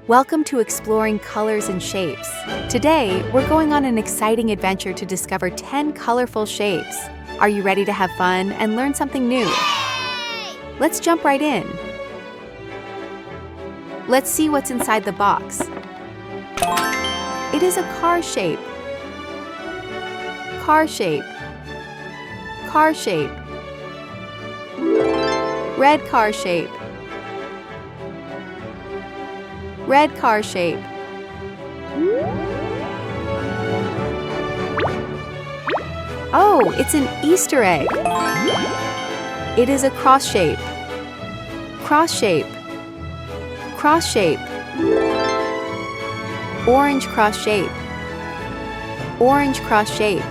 Welcome to Exploring Colors and Shapes. Today, we're going on an exciting adventure to discover 10 colorful shapes. Are you ready to have fun and learn something new? Let's jump right in. Let's see what's inside the box. It is a car shape. Car shape. Car shape. Red car shape. Red car shape. Oh, it's an Easter egg. It is a cross shape. Cross shape. Cross shape. Orange cross shape. Orange cross shape.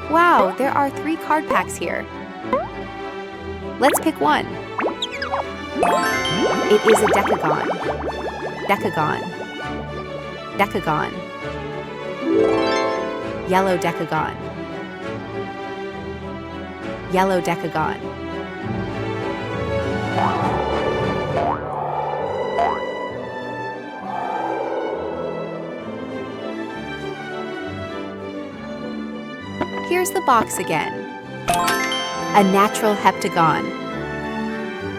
Wow, there are 3 card packs here. Let's pick one. It is a decagon. Decagon. Decagon. Yellow decagon. Yellow decagon. Here's the box again. A natural heptagon.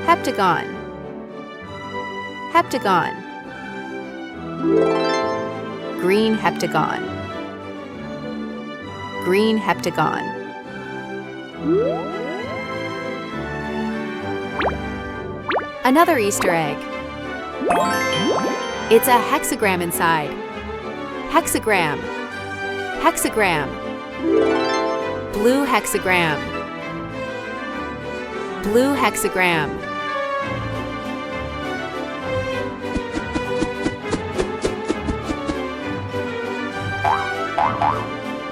Heptagon. Heptagon. Green heptagon. Green heptagon. Another Easter egg. It's a hexagram inside. Hexagram. Hexagram. Blue hexagram. Blue hexagram.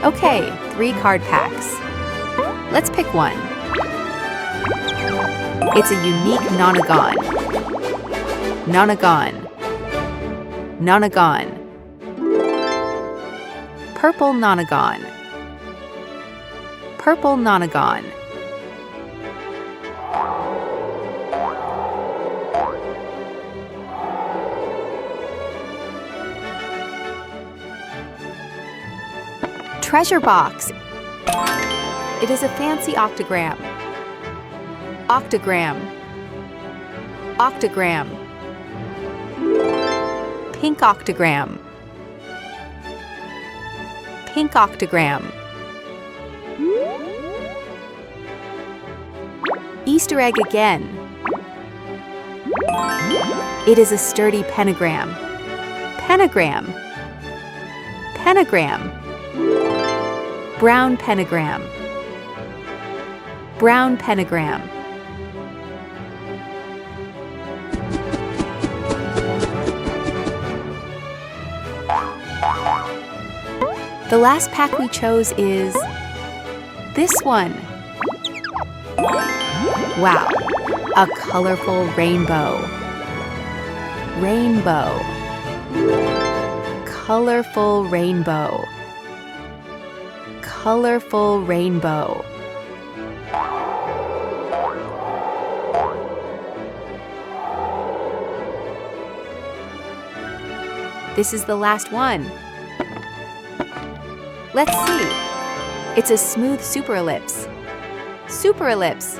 Okay, 3 card packs. Let's pick one. It's a unique nonagon. Nonagon. Nonagon. Purple nonagon. Purple nonagon. Treasure box. It is a fancy octagram. Octagram. Octagram. Pink octagram. Pink octagram. Easter egg again. It is a sturdy pentagram. Pentagram. Pentagram. Brown pentagram. Brown pentagram. The last pack we chose is this one. Wow, a colorful rainbow. Rainbow. Colorful rainbow. Colorful rainbow. This is the last one. Let's see. It's a smooth super ellipse. Super ellipse.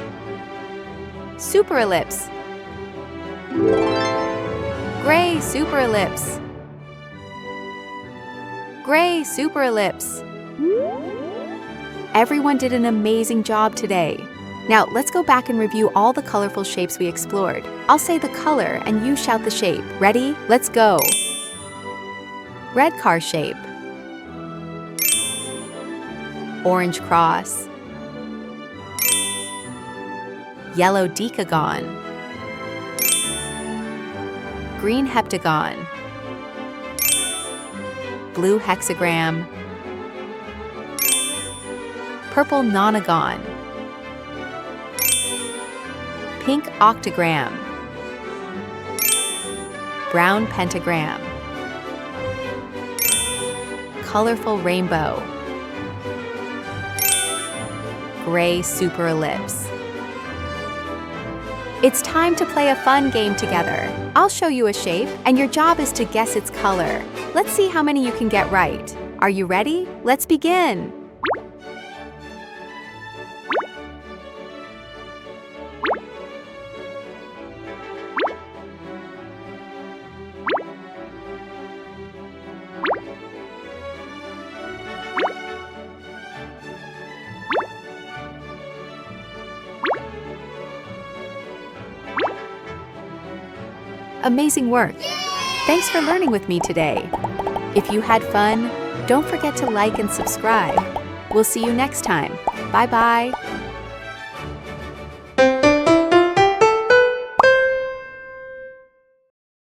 Super ellipse. Gray super ellipse. Gray super ellipse. Everyone did an amazing job today. Now let's go back and review all the colorful shapes we explored. I'll say the color and you shout the shape. Ready? Let's go. Red car shape. Orange cross. Yellow decagon. Green heptagon. Blue hexagram. Purple nonagon. Pink octagram. Brown pentagram. Colorful rainbow. gray super ellipse. It's time to play a fun game together. I'll show you a shape, and your job is to guess its color. Let's see how many you can get right. Are you ready? Let's begin! Amazing work! Thanks for learning with me today. If you had fun, don't forget to like and subscribe. We'll see you next time. Bye-bye!